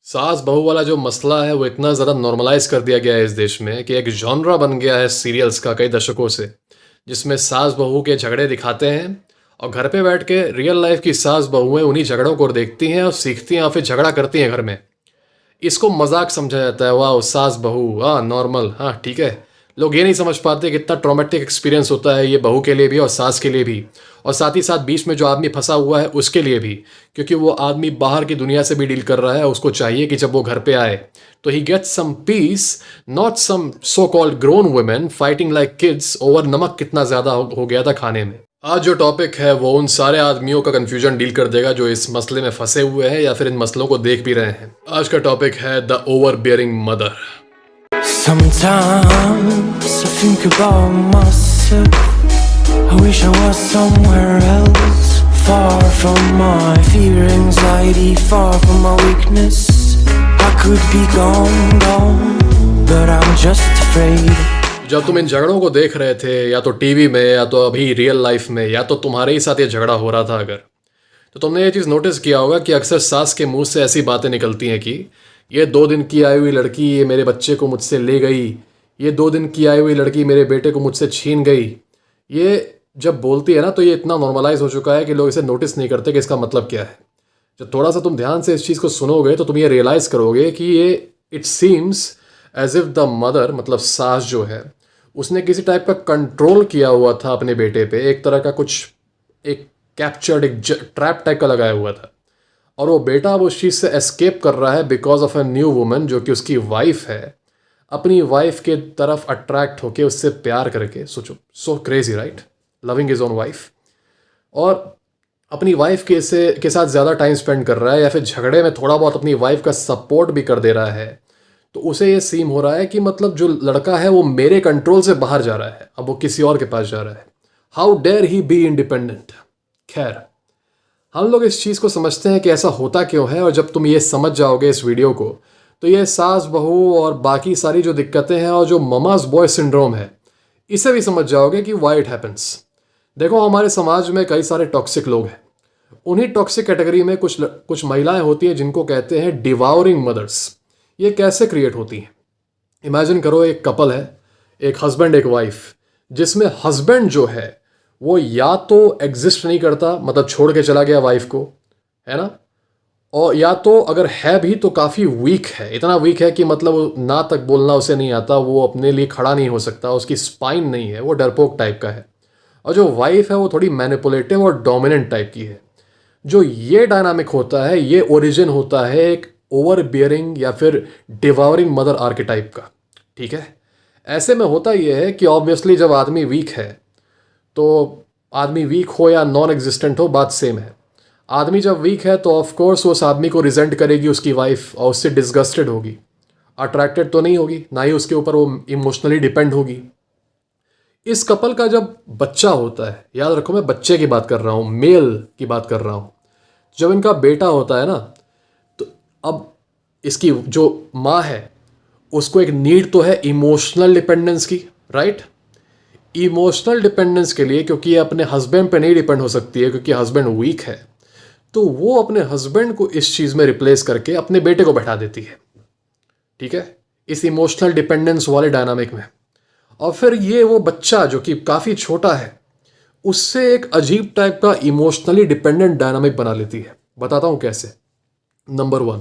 सास बहू वाला जो मसला है वो इतना ज़्यादा नॉर्मलाइज कर दिया गया है इस देश में कि एक जॉनरा बन गया है सीरियल्स का कई दशकों से, जिसमें सास बहू के झगड़े दिखाते हैं और घर पे बैठ के रियल लाइफ की सास बहुएं उन्हीं झगड़ों को देखती हैं और सीखती हैं और फिर झगड़ा करती हैं घर में। इसको मजाक समझा जाता है, वाह सास बहू, हाँ नॉर्मल, हाँ ठीक है। लोग ये नहीं समझ पाते कि इतना ट्रॉमेटिक एक्सपीरियंस होता है ये बहू के लिए भी और सास के लिए भी, और साथ ही साथ बीच में जो आदमी फंसा हुआ है उसके लिए भी, क्योंकि वो आदमी बाहर की दुनिया से भी डील कर रहा है। उसको चाहिए कि जब वो घर पे आए तो he gets some peace, not some so called grown women fighting like kids over नमक कितना ज़्यादा हो गया था खाने में। आज जो टॉपिक है वो उन सारे आदमियों का कंफ्यूजन डील कर देगा जो इस मसले में फंसे हुए हैं या फिर इन मसलों को देख भी रहे हैं। आज का टॉपिक है the over bearing mother. Sometimes I think about myself. I wish I was somewhere else, far from my fear, anxiety, far from my weakness. I could be gone, but I'm just afraid. जब तुम इन झगड़ों को देख रहे थे या तो TV में या तो अभी रियल लाइफ में या तो तुम्हारे ही साथ ये झगड़ा हो रहा था अगर, तो तुमने ये चीज़ नोटिस किया होगा कि अक्सर सास के मुंह से ऐसी बातें निकलती हैं कि ये 2 दिन की आई हुई लड़की ये मेरे बच्चे को मुझसे ले गई, ये 2 दिन की आई हुई लड़की मेरे बेटे को मुझसे छीन गई। ये जब बोलती है ना तो ये इतना नॉर्मलाइज हो चुका है कि लोग इसे नोटिस नहीं करते कि इसका मतलब क्या है। जब थोड़ा सा तुम ध्यान से इस चीज़ को सुनोगे तो तुम ये रियलाइज़ करोगे कि ये it seems as if the mother, मतलब सास जो है, उसने किसी टाइप का कंट्रोल किया हुआ था अपने बेटे पे, एक तरह का कुछ एक कैप्चर्ड एक ट्रैप टाइप का लगाया हुआ था, और वो बेटा अब उस चीज़ से एस्केप कर रहा है because of a new woman जो कि उसकी वाइफ है। अपनी वाइफ के तरफ अट्रैक्ट होके उससे प्यार करके, सोचो so crazy right, loving his own wife, और अपनी वाइफ के साथ ज़्यादा टाइम स्पेंड कर रहा है या फिर झगड़े में थोड़ा बहुत अपनी वाइफ का सपोर्ट भी कर दे रहा है। तो उसे ये सीम हो रहा है कि मतलब जो लड़का है वो मेरे कंट्रोल से बाहर जा रहा है, अब वो किसी और के पास जा रहा है। How dare he be independent. खैर, हम लोग इस चीज़ को समझते हैं कि ऐसा होता क्यों है, और जब तुम ये समझ जाओगे इस वीडियो को तो ये सास बहू और बाकी सारी जो दिक्कतें हैं और जो ममाज बॉय सिंड्रोम है इसे भी समझ जाओगे कि वाई इट हैपन्स। देखो, हमारे समाज में कई सारे टॉक्सिक लोग हैं। उन्हीं टॉक्सिक कैटेगरी में कुछ महिलाएं होती हैं जिनको कहते हैं डिवाउरिंग मदर्स। ये कैसे क्रिएट होती हैं? इमेजिन करो, एक कपल है, एक हस्बैंड एक वाइफ, जिसमें हस्बैंड जो है वो या तो एग्जिस्ट नहीं करता, मतलब छोड़ के चला गया वाइफ को, है ना, और या तो अगर है भी तो काफ़ी वीक है, इतना वीक है कि मतलब वो ना तक बोलना उसे नहीं आता, वो अपने लिए खड़ा नहीं हो सकता, उसकी स्पाइन नहीं है, वो डरपोक टाइप का है। और जो वाइफ है वो थोड़ी मैनिपुलेटिव और डोमिनेंट टाइप की है। जो ये डायनामिक होता है ये ओरिजिन होता है एक ओवर बियरिंग या फिर डिवावरिंग मदर आर्केटाइप का। ठीक है, ऐसे में होता यह है कि ऑब्वियसली जब आदमी वीक है, तो आदमी वीक हो या नॉन एग्जिस्टेंट हो, बात सेम है। आदमी जब वीक है तो ऑफ कोर्स उस आदमी को रिजेंट करेगी उसकी वाइफ और उससे डिसगस्टेड होगी, अट्रैक्टेड तो नहीं होगी, ना ही उसके ऊपर वो इमोशनली डिपेंड होगी। इस कपल का जब बच्चा होता है, याद रखो मैं बच्चे की बात कर रहा हूँ, मेल की बात कर रहा हूँ, जब इनका बेटा होता है ना, तो अब इसकी जो माँ है उसको एक नीड तो है इमोशनल डिपेंडेंस की, राइट। इमोशनल डिपेंडेंस के लिए, क्योंकि ये अपने हस्बैंड पे नहीं डिपेंड हो सकती है क्योंकि हस्बैंड वीक है, तो वो अपने हस्बैंड को इस चीज़ में रिप्लेस करके अपने बेटे को बैठा देती है। ठीक है, इस इमोशनल डिपेंडेंस वाले डायनामिक में। और फिर ये वो बच्चा जो कि काफ़ी छोटा है उससे एक अजीब टाइप का इमोशनली डिपेंडेंट डायनामिक बना लेती है। बताता हूँ कैसे। नंबर 1,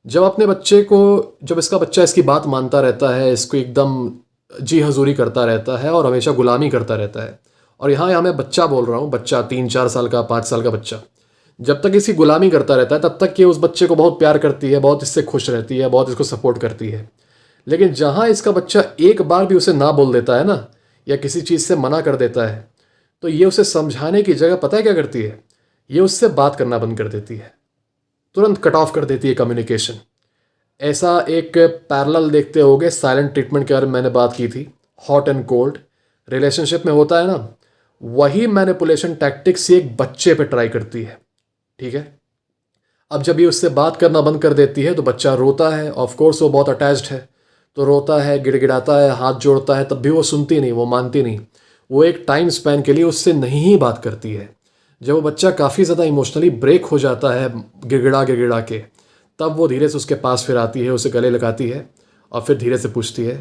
जब इसका बच्चा इसकी बात मानता रहता है, इसको एकदम जी हजूरी करता रहता है और हमेशा गुलामी करता रहता है, और यहाँ मैं बच्चा बोल रहा हूँ, बच्चा 3-4 साल का 5 साल का बच्चा, जब तक इसकी गुलामी करता रहता है तब तक ये उस बच्चे को बहुत प्यार करती है, बहुत इससे खुश रहती है, बहुत इसको सपोर्ट करती है। लेकिन जहाँ इसका बच्चा एक बार भी उसे ना बोल देता है ना, या किसी चीज़ से मना कर देता है, तो ये उसे समझाने की जगह पता है क्या करती है, ये उससे बात करना बंद कर देती है, तुरंत कट ऑफ कर देती है कम्युनिकेशन। ऐसा एक पैरेलल देखते होगे साइलेंट ट्रीटमेंट के बारे में मैंने बात की थी, हॉट एंड कोल्ड रिलेशनशिप में होता है ना, वही मैनिपुलेशन टैक्टिक्स ये एक बच्चे पे ट्राई करती है। ठीक है, अब जब ये उससे बात करना बंद कर देती है तो बच्चा रोता है, ऑफ कोर्स वो बहुत अटैच्ड है, तो रोता है, गिड़गिड़ाता है, हाथ जोड़ता है, तब भी वो सुनती नहीं, वो मानती नहीं, वो एक टाइम स्पैन के लिए उससे नहीं ही बात करती है। जब वो बच्चा काफ़ी ज़्यादा इमोशनली ब्रेक हो जाता है गिड़गिड़ा गिड़गिड़ा के, तब वो धीरे से उसके पास फिर आती है, उसे गले लगाती है और फिर धीरे से पूछती है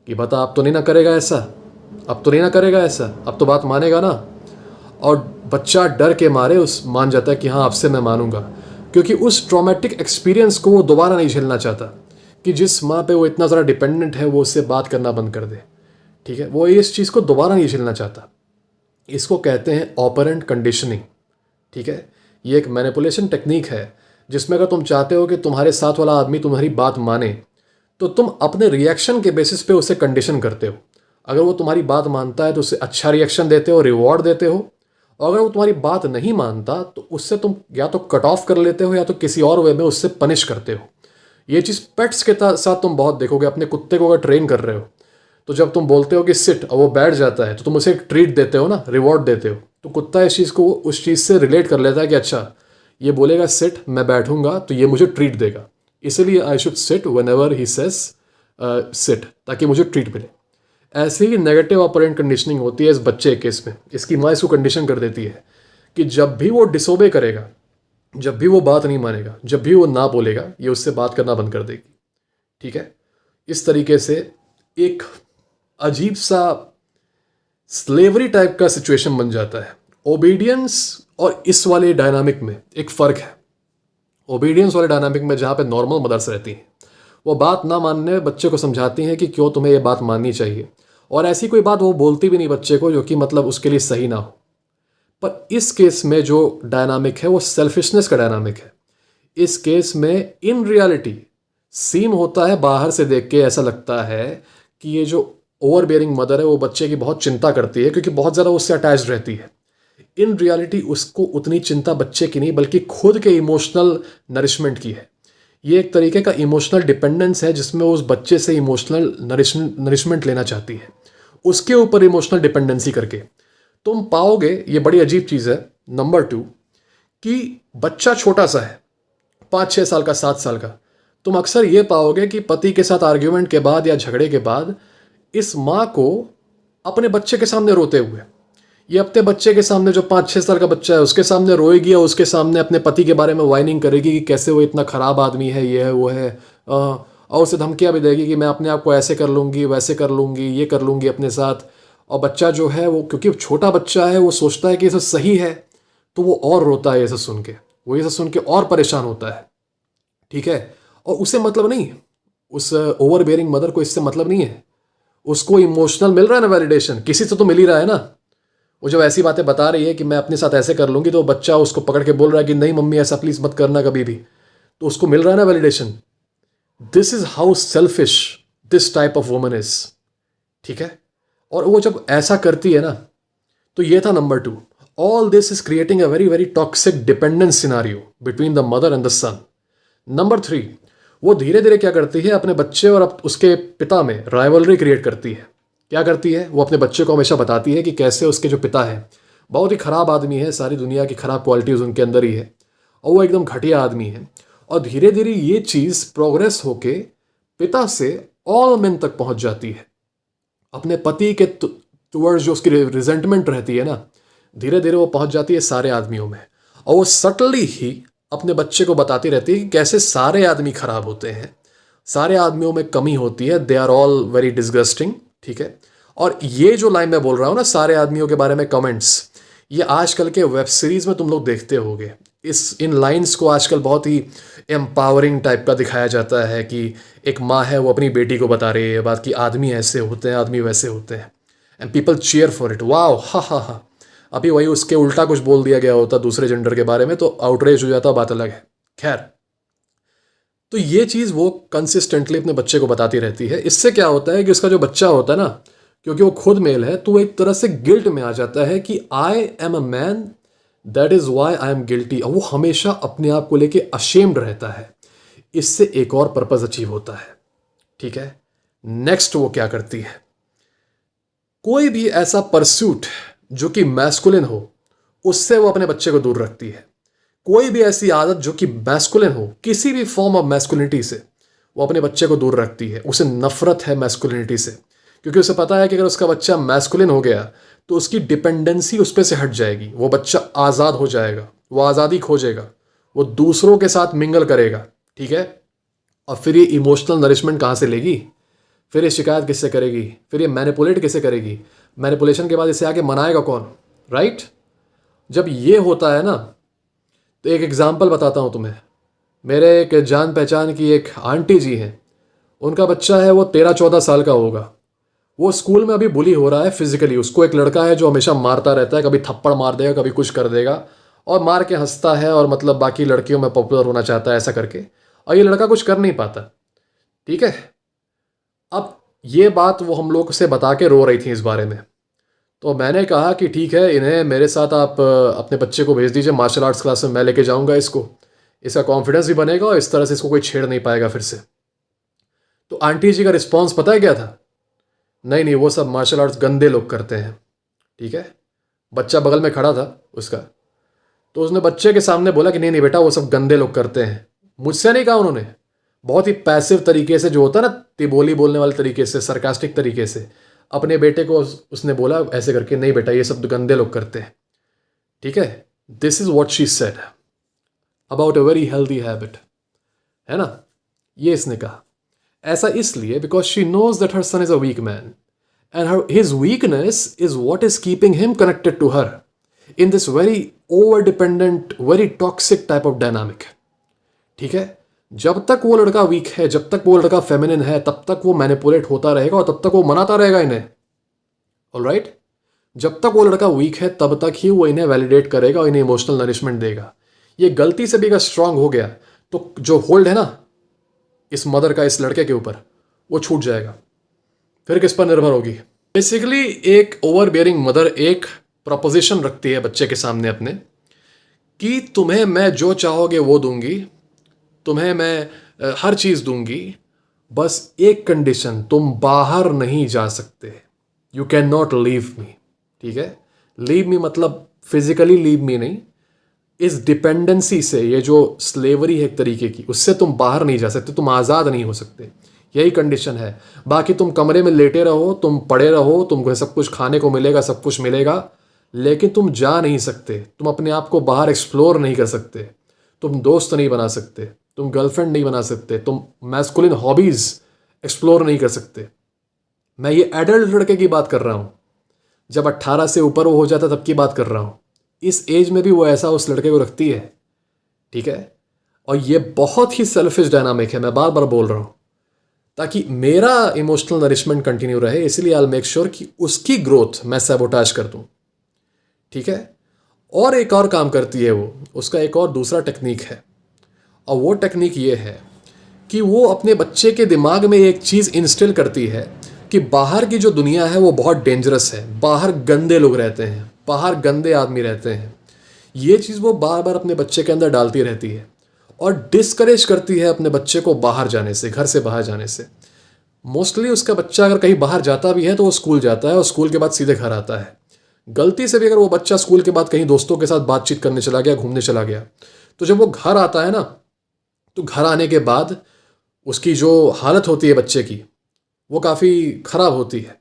कि बता, अब तो नहीं ना करेगा ऐसा, अब तो नहीं ना करेगा ऐसा, अब तो बात मानेगा ना। और बच्चा डर के मारे उस मान जाता है कि हाँ, अब से मैं मानूंगा, क्योंकि उस ट्रॉमेटिक एक्सपीरियंस को वो दोबारा नहीं झेलना चाहता कि जिस माँ पे वो इतना ज़्यादा डिपेंडेंट है वो उससे बात करना बंद कर दे। ठीक है, वो इस चीज़ को दोबारा नहीं झेलना चाहता। इसको कहते हैं ऑपरेंट कंडीशनिंग। ठीक है, ये एक मैनिपुलेशन टेक्निक है जिसमें अगर तुम चाहते हो कि तुम्हारे साथ वाला आदमी तुम्हारी बात माने तो तुम अपने रिएक्शन के बेसिस पे उसे कंडीशन करते हो। अगर वो तुम्हारी बात मानता है तो उसे अच्छा रिएक्शन देते हो, रिवॉर्ड देते हो, और अगर वो तुम्हारी बात नहीं मानता तो उससे तुम या तो कट ऑफ कर लेते हो या तो किसी और वे में उससे पनिश करते हो। ये चीज़ पेट्स के साथ तुम बहुत देखोगे। अपने कुत्ते को अगर ट्रेन कर रहे हो तो जब तुम बोलते हो कि सिट और वो बैठ जाता है तो तुम उसे एक ट्रीट देते हो ना, रिवॉर्ड देते हो, तो कुत्ता इस चीज़ को उस चीज़ से रिलेट कर लेता है कि अच्छा, ये बोलेगा सिट, मैं बैठूंगा तो ये मुझे ट्रीट देगा, इसलिए I should sit whenever he says sit, ताकि मुझे ट्रीट मिले। ऐसे ही नेगेटिव ऑपरेंट कंडीशनिंग होती है इस बच्चे के केस में। इसकी माँ इसको कंडीशन कर देती है कि जब भी वो डिसोबे करेगा, जब भी वो बात नहीं मानेगा, जब भी वो ना बोलेगा, ये उससे बात करना बंद कर देगी। ठीक है, इस तरीके से एक अजीब सा स्लेवरी टाइप का सिचुएशन बन जाता है। ओबीडियंस और इस वाले डायनामिक में एक फ़र्क है। ओबीडियंस वाले डायनामिक में जहाँ पे नॉर्मल मदर्स रहती हैं, वो बात ना मानने बच्चे को समझाती हैं कि क्यों तुम्हें ये बात माननी चाहिए, और ऐसी कोई बात वो बोलती भी नहीं बच्चे को जो कि मतलब उसके लिए सही ना हो। पर इस केस में जो डायनामिक है वो सेल्फिशनेस का डायनामिक है। इस केस में इन रियलिटी सीम होता है, बाहर से देख के ऐसा लगता है कि ये जो ओवर बेयरिंग मदर है वो बच्चे की बहुत चिंता करती है क्योंकि बहुत ज़्यादा उससे अटैच्ड रहती है। इन रियलिटी उसको उतनी चिंता बच्चे की नहीं बल्कि खुद के इमोशनल नरिशमेंट की है। ये एक तरीके का इमोशनल डिपेंडेंस है जिसमें वो उस बच्चे से इमोशनल नरिशमेंट लेना चाहती है, उसके ऊपर इमोशनल डिपेंडेंसी करके। तुम पाओगे, ये बड़ी अजीब चीज़ है, नंबर 2, कि बच्चा छोटा सा है, 5-6 साल का, 7 साल का। तुम अक्सर ये पाओगे कि पति के साथ आर्ग्यूमेंट के बाद या झगड़े के बाद इस माँ को अपने बच्चे के सामने रोते हुए, ये अपने बच्चे के सामने, जो 5-6 साल का बच्चा है उसके सामने रोएगी और उसके सामने अपने पति के बारे में वाइनिंग करेगी कि कैसे वो इतना ख़राब आदमी है, ये है वो है, और उसे धमकियाँ भी देगी कि मैं अपने आप को ऐसे कर लूँगी, वैसे कर लूँगी, ये कर लूँगी अपने साथ। और बच्चा जो है वो, क्योंकि छोटा बच्चा है, वो सोचता है कि ये सब सही है, तो वो और रोता है ये सब सुन के, वो ये सब सुन के और परेशान होता है। ठीक है, और उसे मतलब नहीं, उस ओवर बेयरिंग मदर को इससे मतलब नहीं है। उसको इमोशनल मिल रहा है ना, वैलिडेशन किसी से तो मिल ही रहा है ना। वो जब ऐसी बातें बता रही है कि मैं अपने साथ ऐसे कर लूँगी, तो बच्चा उसको पकड़ के बोल रहा है कि नहीं मम्मी ऐसा प्लीज़ मत करना कभी भी, तो उसको मिल रहा है ना validation. This is how selfish this type of woman is. ठीक है, और वो जब ऐसा करती है ना, तो ये था number 2। All this is creating a very very toxic dependence scenario between the mother and the son. Number 3, वो धीरे धीरे क्या करती है, अपने बच्चे और उसके पिता में राइवलरी क्रिएट करती है। क्या करती है, वो अपने बच्चे को हमेशा बताती है कि कैसे उसके जो पिता है बहुत ही ख़राब आदमी है, सारी दुनिया की ख़राब क्वालिटीज़ उनके अंदर ही है, और वो एकदम घटिया आदमी है। और धीरे धीरे ये चीज़ प्रोग्रेस होके पिता से ऑल मेन तक पहुंच जाती है। अपने पति के टुवर्ड्स जो उसकी रिजेंटमेंट रहती है ना, धीरे धीरे वो पहुंच जाती है सारे आदमियों में। और वो सटली ही अपने बच्चे को बताती रहती है कि कैसे सारे आदमी खराब होते हैं, सारे आदमियों में कमी होती है, they are all very disgusting. ठीक है, और ये जो लाइन मैं बोल रहा हूँ ना, सारे आदमियों के बारे में कमेंट्स, ये आजकल के वेब सीरीज़ में तुम लोग देखते होगे। इन लाइंस को आजकल बहुत ही एम्पावरिंग टाइप का दिखाया जाता है कि एक माँ है, वो अपनी बेटी को बता रही है बात कि आदमी ऐसे होते हैं, आदमी वैसे होते हैं, and people cheer for it, wow, ha ha हा। अभी वही उसके उल्टा कुछ बोल दिया गया होता दूसरे जेंडर के बारे में तो आउटरेज हो जाता, बात अलग है। खैर, तो ये चीज़ वो कंसिस्टेंटली अपने बच्चे को बताती रहती है। इससे क्या होता है कि उसका जो बच्चा होता है ना, क्योंकि वो खुद मेल है, तो वो एक तरह से गिल्ट में आ जाता है कि I am a man, that is Y I am guilty. और वो हमेशा अपने आप को लेके अशेम्ड रहता है। इससे एक और पर्पज़ अचीव होता है। ठीक है, नेक्स्ट वो क्या करती है, कोई भी ऐसा परस्यूट जो कि मैस्कुलिन हो, उससे वो अपने बच्चे को दूर रखती है। कोई भी ऐसी आदत जो कि मैस्कुलिन हो, किसी भी फॉर्म ऑफ मैस्कुलिनिटी से वो अपने बच्चे को दूर रखती है। उसे नफरत है मैस्कुलिनिटी से, क्योंकि उसे पता है कि अगर उसका बच्चा मैस्कुलिन हो गया तो उसकी डिपेंडेंसी उस पर से हट जाएगी, वो बच्चा आज़ाद हो जाएगा, वो आज़ादी खोजेगा, वो दूसरों के साथ मिंगल करेगा। ठीक है। और फिर ये इमोशनल नरिशमेंट कहाँ से लेगी, फिर ये शिकायत किससे करेगी, फिर ये मैनिपुलेट किससे करेगी, मैनिपुलेशन के बाद इसे आगे मनाएगा कौन, राइट। जब ये होता है ना, तो एक एग्जांपल बताता हूँ तुम्हें। मेरे एक जान पहचान की एक आंटी जी हैं, उनका बच्चा है, वो 13-14 साल का होगा। वो स्कूल में अभी बुली हो रहा है फिजिकली। उसको एक लड़का है जो हमेशा मारता रहता है, कभी थप्पड़ मार देगा, कभी कुछ कर देगा, और मार के हंसता है, और मतलब बाकी लड़कियों में पॉपुलर होना चाहता है ऐसा करके। और ये लड़का कुछ कर नहीं पाता, ठीक है। अब ये बात वो हम लोग से बता के रो रही थी इस बारे में। तो मैंने कहा कि ठीक है, इन्हें मेरे साथ आप अपने बच्चे को भेज दीजिए मार्शल आर्ट्स क्लास में, मैं लेके जाऊंगा इसको, इसका कॉन्फिडेंस भी बनेगा और इस तरह से इसको कोई छेड़ नहीं पाएगा फिर से। तो आंटी जी का रिस्पॉन्स पता है क्या था? नहीं नहीं, वो सब मार्शल आर्ट्स गंदे लोग करते हैं, ठीक है। बच्चा बगल में खड़ा था उसका, तो उसने बच्चे के सामने बोला कि नहीं नहीं बेटा, वो सब गंदे लोग करते हैं। मुझसे नहीं कहा उन्होंने, बहुत ही पैसिव तरीके से, जो होता है ना तिबोली बोलने वाले तरीके से, सरकास्टिक तरीके से अपने बेटे को उसने बोला ऐसे करके, नहीं बेटा ये सब तो गंदे लोग करते हैं, ठीक है। This is what she said about a very healthy habit, है ना। ये इसने कहा। ऐसा इसलिए because she knows that her son is a weak man and his weakness is what is keeping him connected to her in this very over dependent, very toxic type of dynamic, ठीक है। जब तक वो लड़का week है, जब तक वो लड़का फेमिनिन है, तब तक वो मैनिपुलेट होता रहेगा और तब तक वो मनाता रहेगा इन्हें, ऑलराइट। जब तक वो लड़का वीक है तब तक ही वो इन्हें वैलिडेट करेगा और इन्हें इमोशनल नरिशमेंट देगा। ये गलती से भी अगर स्ट्रांग हो गया तो जो होल्ड है ना इस मदर का इस लड़के के ऊपर, वो छूट जाएगा, फिर किस पर निर्भर होगी। बेसिकली एक ओवर बियरिंग मदर एक प्रपोजिशन रखती है बच्चे के सामने अपने, कि तुम्हें मैं जो चाहोगे वो दूंगी, तुम्हें मैं हर चीज़ दूंगी, बस एक कंडीशन, तुम बाहर नहीं जा सकते, you can not leave me, ठीक है। लीव मी मतलब फिजिकली लीव मी नहीं, इस डिपेंडेंसी से, ये जो स्लेवरी है एक तरीके की, उससे तुम बाहर नहीं जा सकते, तुम आज़ाद नहीं हो सकते, यही कंडीशन है। बाकी तुम कमरे में लेटे रहो, तुम पड़े रहो, तुमको सब कुछ खाने को मिलेगा, सब कुछ मिलेगा, लेकिन तुम जा नहीं सकते, तुम अपने आप को बाहर एक्सप्लोर नहीं कर सकते, तुम दोस्त नहीं बना सकते, तुम गर्लफ्रेंड नहीं बना सकते, तुम मैस्कुलिन हॉबीज़ एक्सप्लोर नहीं कर सकते। मैं ये एडल्ट लड़के की बात कर रहा हूँ, जब 18 से ऊपर वो हो जाता तब की बात कर रहा हूँ। इस एज में भी वो ऐसा उस लड़के को रखती है, ठीक है। और ये बहुत ही सेल्फिश डायनामिक है, मैं बार बार बोल रहा हूँ, ताकि मेरा इमोशनल नरिशमेंट कंटिन्यू रहे, इसलिए आई मेक श्योर कि उसकी ग्रोथ मैं सैबोटाज कर दूँ, ठीक है। और एक और काम करती है वो, उसका एक और दूसरा टेक्निक है, और वो टेक्निक ये है कि वो अपने बच्चे के दिमाग में एक चीज़ इंस्टिल करती है कि बाहर की जो दुनिया है वो बहुत डेंजरस है, बाहर गंदे लोग रहते हैं, बाहर गंदे आदमी रहते हैं। ये चीज़ वो बार बार अपने बच्चे के अंदर डालती रहती है और डिस्करेज करती है अपने बच्चे को बाहर जाने से, घर से बाहर जाने से। मोस्टली उसका बच्चा अगर कहीं बाहर जाता भी है तो वो स्कूल जाता है और स्कूल के बाद सीधे घर आता है। गलती से भी अगर वो बच्चा स्कूल के बाद कहीं दोस्तों के साथ बातचीत करने चला गया, घूमने चला गया, तो जब वो घर आता है ना, तो घर आने के बाद उसकी जो हालत होती है बच्चे की, वो काफ़ी ख़राब होती है।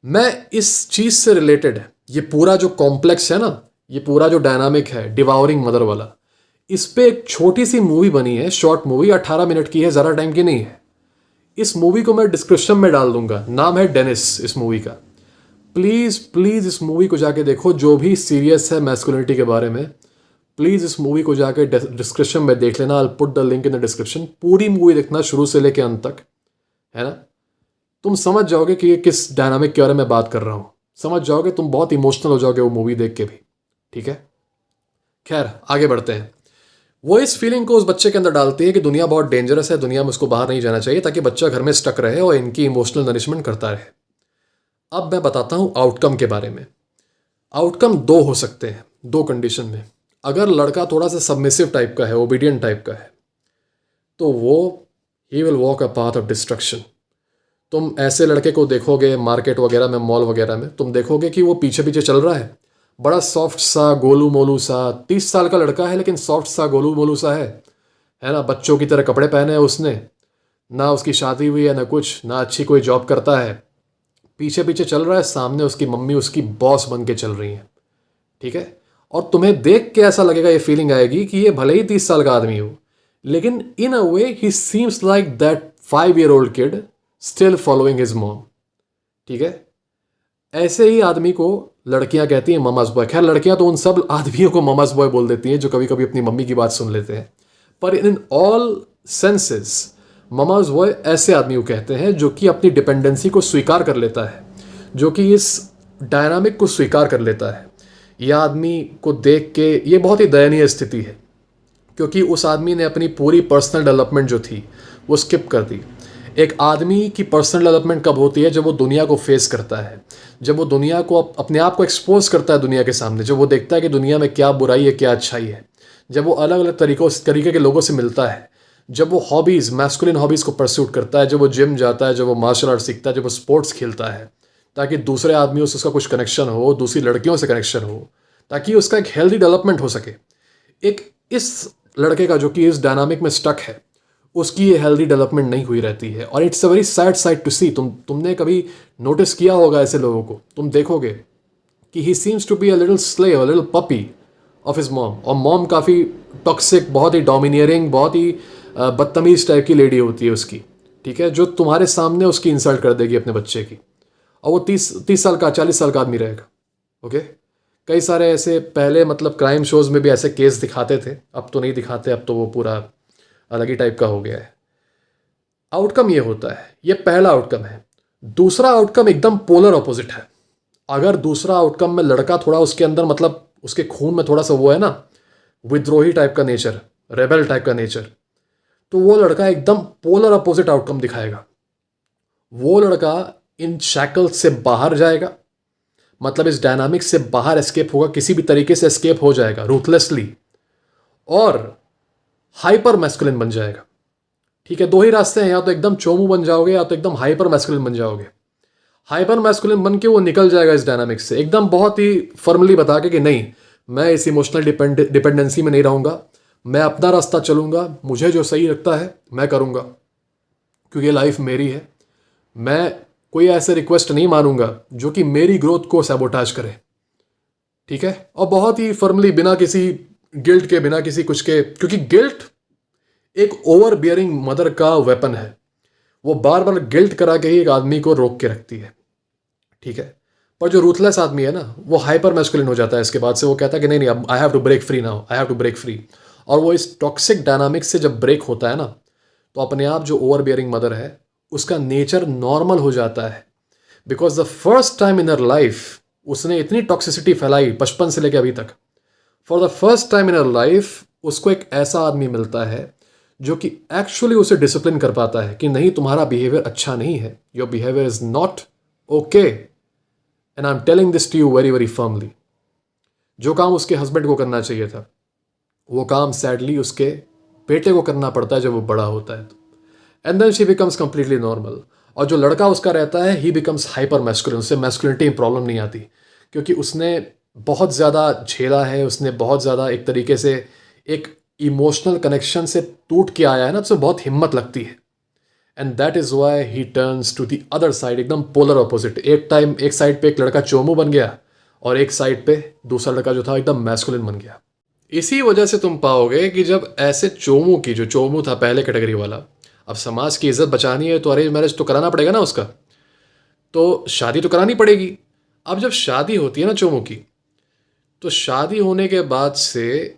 मैं इस चीज़ से रिलेटेड, ये पूरा जो कॉम्प्लेक्स है ना, ये पूरा जो डायनामिक है डिवावरिंग मदर वाला, इस पे एक छोटी सी मूवी बनी है, शॉर्ट मूवी, 18 मिनट की है, ज़्यादा टाइम की नहीं है। इस मूवी को मैं डिस्क्रिप्शन में डाल दूंगा, नाम है डेनिस इस मूवी का। प्लीज़ प्लीज़ इस मूवी को जाके देखो, जो भी सीरियस है मैस्कुलिनिटी के बारे में, प्लीज़ इस मूवी को जाके डिस्क्रिप्शन में देख लेना। I put the link in the description. पूरी मूवी देखना शुरू से लेके अंत तक, है ना। तुम समझ जाओगे कि ये किस डायनामिक के बारे में बात कर रहा हूँ, समझ जाओगे, तुम बहुत इमोशनल हो जाओगे वो मूवी देख के भी, ठीक है। खैर आगे बढ़ते हैं। वो इस फीलिंग को उस बच्चे के अंदर डालती है कि दुनिया बहुत डेंजरस है, दुनिया में उसको बाहर नहीं जाना चाहिए, ताकि बच्चा घर में स्टक रहे और इनकी इमोशनल नरिशमेंट करता रहे। अब मैं बताता हूँ आउटकम के बारे में। आउटकम दो हो सकते हैं, दो कंडीशन में। अगर लड़का थोड़ा सा सबमिसिव टाइप का है, ओबीडियंट टाइप का है, तो वो he will walk a path of destruction. तुम ऐसे लड़के को देखोगे मार्केट वगैरह में, मॉल वगैरह में, तुम देखोगे कि वो पीछे पीछे चल रहा है, बड़ा सॉफ्ट सा गोलू मोलू सा, 30 साल का लड़का है लेकिन सॉफ्ट सा गोलू मोलू सा है ना। बच्चों की तरह कपड़े पहने हैं उसने, ना उसकी शादी हुई है ना कुछ, ना अच्छी कोई जॉब करता है, पीछे पीछे चल रहा है, सामने उसकी मम्मी उसकी बॉस बन के चल रही हैं, ठीक है। और तुम्हें देख के ऐसा लगेगा, ये फीलिंग आएगी कि ये भले ही 30 साल का आदमी हो, लेकिन in a way he seems like that 5-year-old kid still following his mom. ठीक है, ऐसे ही आदमी को लड़कियां कहती हैं ममाज बॉय। खैर लड़कियां तो उन सब आदमियों को ममाज बॉय बोल देती हैं जो कभी कभी अपनी मम्मी की बात सुन लेते हैं, पर in all senses mama's boy ऐसे आदमी को कहते हैं जो कि अपनी डिपेंडेंसी को स्वीकार कर लेता है, जो कि इस डायनामिक को स्वीकार कर लेता है। यह आदमी को देख के ये बहुत ही दयनीय स्थिति है, क्योंकि उस आदमी ने अपनी पूरी पर्सनल डेवलपमेंट जो थी वो स्किप कर दी। एक आदमी की पर्सनल डेवलपमेंट कब होती है? जब वो दुनिया को फेस करता है, जब वो दुनिया को अपने आप को एक्सपोज करता है दुनिया के सामने, जब वो देखता है कि दुनिया में क्या बुराई है क्या अच्छाई है, जब वो अलग अलग तरीके के लोगों से मिलता है, जब वो हॉबीज़ मैस्कुलिन हॉबीज़ को परस्यूट करता है, जब वो जिम जाता है, जब वो मार्शल आर्ट सीखता है, जब वो स्पोर्ट्स खेलता है, ताकि दूसरे आदमियों से उसका कुछ कनेक्शन हो, दूसरी लड़कियों से कनेक्शन हो, ताकि उसका एक हेल्दी डेवलपमेंट हो सके। एक इस लड़के का जो कि इस डायनामिक में स्टक है, उसकी ये हेल्दी डेवलपमेंट नहीं हुई रहती है, और it's a very sad side to see. तुमने कभी नोटिस किया होगा ऐसे लोगों को, तुम देखोगे कि he seems to be a little slave, a little puppy of his mom, और मॉम काफ़ी टॉक्सिक, बहुत ही डोमिनियरिंग, बहुत ही बदतमीज टाइप की लेडी होती है उसकी। ठीक है, जो तुम्हारे सामने उसकी इंसल्ट कर देगी अपने बच्चे की, और वो 30 साल का 40 साल का आदमी रहेगा। ओके, कई सारे ऐसे पहले मतलब क्राइम शोज में भी ऐसे केस दिखाते थे, अब तो नहीं दिखाते, अब तो वो पूरा अलग ही टाइप का हो गया है। आउटकम ये होता है, ये पहला आउटकम है। दूसरा आउटकम एकदम पोलर ऑपोजिट है। अगर दूसरा आउटकम में लड़का थोड़ा उसके अंदर मतलब उसके खून में थोड़ा सा वो है ना, विद्रोही टाइप का नेचर, रेबल टाइप का नेचर, तो वो लड़का एकदम पोलर अपोजिट आउटकम दिखाएगा। वो लड़का इन शैकल्स से बाहर जाएगा, मतलब इस डायनामिक से बाहर एस्केप होगा, किसी भी तरीके से एस्केप हो जाएगा रूथलेसली, और हाइपर मैस्कुलिन बन जाएगा। ठीक है, दो ही रास्ते हैं, या तो एकदम चोमू बन जाओगे या तो एकदम हाइपर मैस्कुलिन बन जाओगे। हाइपर मैस्कुलिन बन के वो निकल जाएगा इस डायनामिक से एकदम बहुत ही फर्मली बता के कि नहीं, मैं इस इमोशनल डिपेंडेंसी में नहीं रहूँगा, मैं अपना रास्ता चलूँगा, मुझे जो सही लगता है मैं करूँगा, क्योंकि लाइफ मेरी है। मैं कोई ऐसे रिक्वेस्ट नहीं मानूंगा जो कि मेरी ग्रोथ को सैबोटाज करे। ठीक है, और बहुत ही फर्मली, बिना किसी गिल्ट के, बिना किसी कुछ के, क्योंकि गिल्ट एक ओवर बियरिंग मदर का वेपन है। वो बार बार गिल्ट करा के ही एक आदमी को रोक के रखती है। ठीक है, पर जो रूथलेस आदमी है ना, वो हाइपर मैस्कुलिन हो जाता है। इसके बाद से वो कहता है कि नहीं नहीं, अब I have to break free now, I have to break free. और वो इस टॉक्सिक डायनामिक से जब ब्रेक होता है ना, तो अपने आप जो ओवर बियरिंग मदर है उसका नेचर नॉर्मल हो जाता है। Because the first time in her life उसने इतनी टॉक्सिसिटी फैलाई बचपन से लेकर अभी तक, for the first time in her life उसको एक ऐसा आदमी मिलता है जो कि एक्चुअली उसे डिसिप्लिन कर पाता है कि नहीं, तुम्हारा बिहेवियर अच्छा नहीं है, your behaviour is not okay, and I am telling this to you very very firmly. जो काम उसके हस्बैंड को करना चाहिए था, वो काम सैडली उसके बेटे को करना पड़ता है जब वो बड़ा होता है। And then she becomes completely normal. और जो लड़का उसका रहता है, ही बिकम्स हाइपर मैस्कुलिन। उससे मैस्कुलिनिटी में प्रॉब्लम नहीं आती, क्योंकि उसने बहुत ज़्यादा झेला है, उसने बहुत ज़्यादा एक तरीके से एक इमोशनल कनेक्शन से टूट के आया है ना, तो बहुत हिम्मत लगती है। And that is why he turns to the other side, एकदम पोलर अपोजिट। एक साइड पे एक लड़का चोमू बन गया, और एक साइड पे दूसरा लड़का जो था एकदम मैस्कुलिन बन गया। इसी वजह से तुम पाओगे कि जब ऐसे चोमू की, जो चोमू था पहले कैटेगरी वाला, अब समाज की इज्जत बचानी है तो अरेंज मैरिज तो कराना पड़ेगा ना उसका, तो शादी तो करानी पड़ेगी। अब जब शादी होती है ना चोमू की, तो शादी होने के बाद से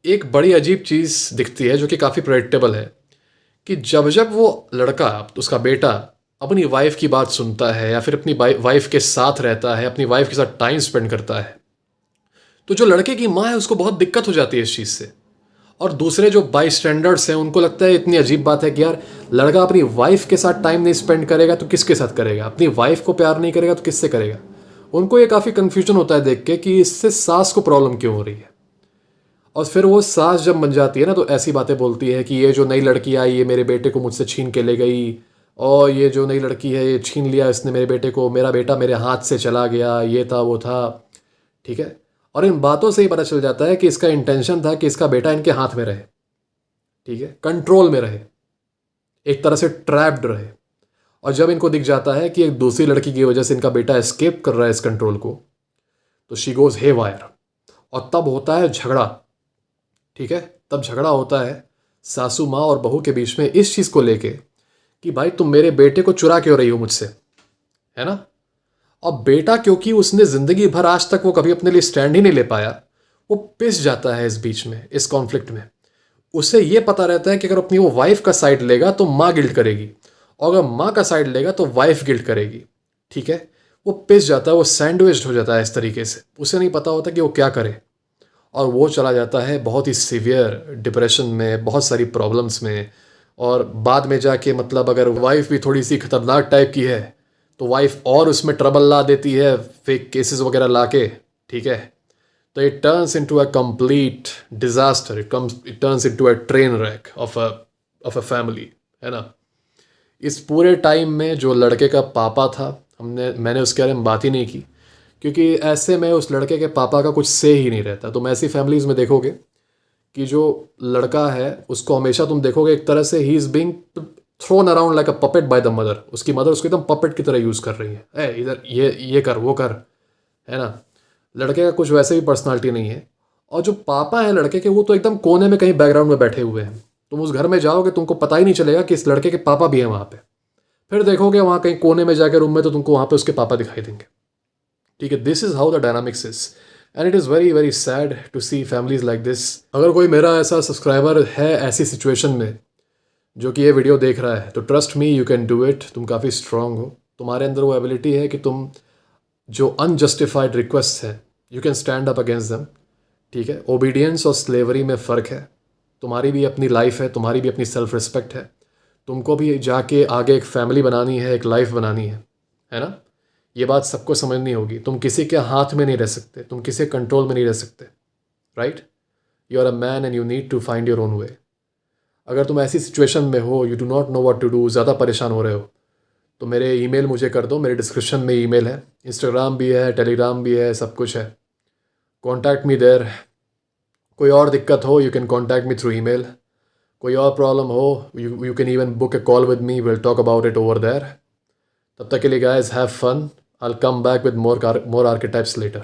एक बड़ी अजीब चीज़ दिखती है जो कि काफ़ी प्रेडिक्टेबल है, कि जब जब वो लड़का, उसका बेटा, अपनी वाइफ की बात सुनता है या फिर अपनी वाइफ के साथ रहता है, अपनी वाइफ के साथ टाइम स्पेंड करता है, तो जो लड़के की माँ है उसको बहुत दिक्कत हो जाती है इस चीज़ से। और दूसरे जो बाई स्टैंडर्ड्स हैं उनको लगता है इतनी अजीब बात है कि यार, लड़का अपनी वाइफ के साथ टाइम नहीं स्पेंड करेगा तो किसके साथ करेगा, अपनी वाइफ को प्यार नहीं करेगा तो किससे करेगा। उनको ये काफ़ी कन्फ्यूजन होता है देख के कि इससे सास को प्रॉब्लम क्यों हो रही है। और फिर वो सास जब बन जाती है ना, तो ऐसी बातें बोलती है कि ये जो नई लड़की आई ये मेरे बेटे को मुझसे छीन के ले गई, और ये जो नई लड़की है ये छीन लिया इसने मेरे बेटे को, मेरा बेटा मेरे हाथ से चला गया, ये था वो था। ठीक है, और इन बातों से ही पता चल जाता है कि इसका इंटेंशन था कि इसका बेटा इनके हाथ में रहे, ठीक है, कंट्रोल में रहे, एक तरह से ट्रैप्ड रहे। और जब इनको दिख जाता है कि एक दूसरी लड़की की वजह से इनका बेटा एस्केप कर रहा है इस कंट्रोल को, तो शी गोज हे वायर, और तब होता है झगड़ा। ठीक है, तब झगड़ा होता है सासू माँ और बहू के बीच में इस चीज़ को लेके कि भाई तुम मेरे बेटे को चुरा क्यों रही हो मुझसे, है ना। और बेटा क्योंकि उसने ज़िंदगी भर आज तक वो कभी अपने लिए स्टैंड ही नहीं ले पाया, वो पिस जाता है इस बीच में, इस कॉन्फ्लिक्ट में। उसे ये पता रहता है कि अगर अपनी वो वाइफ का साइड लेगा तो माँ गिल्ट करेगी, और अगर माँ का साइड लेगा तो वाइफ गिल्ट करेगी, ठीक है। वो पिस जाता है, वो सैंडविच्ड हो जाता है इस तरीके से, उसे नहीं पता होता कि वो क्या करे, और वो चला जाता है बहुत ही सीवियर डिप्रेशन में, बहुत सारी प्रॉब्लम्स में। और बाद में जाके मतलब अगर वाइफ भी थोड़ी सी खतरनाक टाइप की है तो वाइफ और उसमें ट्रबल ला देती है, फेक केसेस वगैरह ला के, ठीक है। तो it turns into a complete disaster, it turns into a train rack of a family, है ना। इस पूरे टाइम में जो लड़के का पापा था, मैंने उसके बारे में बात ही नहीं की, क्योंकि ऐसे में उस लड़के के पापा का कुछ से ही नहीं रहता। तुम ऐसी फैमिलीज़ में देखोगे कि जो लड़का है उसको हमेशा तुम देखोगे एक तरह से he is being throne around like a puppet by the mother. उसकी मदर उसको एकदम पपेट की तरह यूज़ कर रही है, ए इधर ये कर वो कर, है ना। लड़के का कुछ वैसे भी पर्सनालिटी नहीं है। और जो पापा है लड़के के, वो तो एकदम कोने में कहीं बैकग्राउंड में बैठे हुए हैं। तुम उस घर में जाओगे तुमको पता ही नहीं चलेगा कि इस लड़के के पापा भी हैं वहाँ पे। फिर देखोगे वहाँ कहीं कोने में जाकर रूम में तो तुमको वहाँ पे उसके पापा दिखाई देंगे, ठीक है। This is how the dynamics is, and it is very very sad to see families like this. अगर कोई मेरा ऐसा सब्सक्राइबर है ऐसी सिचुएशन में जो कि ये वीडियो देख रहा है, तो trust me you can do it. तुम काफ़ी स्ट्रांग हो, तुम्हारे अंदर वो एबिलिटी है कि तुम जो अनजस्टिफाइड रिक्वेस्ट है you can stand up against them, ठीक है। ओबीडियंस और स्लेवरी में फ़र्क है। तुम्हारी भी अपनी लाइफ है, तुम्हारी भी अपनी सेल्फ रिस्पेक्ट है। तुमको भी जाके आगे एक फैमिली बनानी है, एक लाइफ बनानी है ना। ये बात सबको समझनी होगी। तुम किसी के हाथ में नहीं रह सकते, तुम किसी कंट्रोल में नहीं रह सकते, right. You are a man and you need to find your own way. अगर तुम ऐसी सिचुएशन में हो, you do not know what to do, ज़्यादा परेशान हो रहे हो, तो मेरे ईमेल मुझे कर दो। मेरे डिस्क्रिप्शन में ईमेल है, इंस्टाग्राम भी है, टेलीग्राम भी है, सब कुछ है। Contact me there. कोई और दिक्कत हो you can contact me through email. कोई और प्रॉब्लम हो you can even book a call with me, will talk about it over there. तब तक के लिए guys have fun. I'll come back with more archetypes later.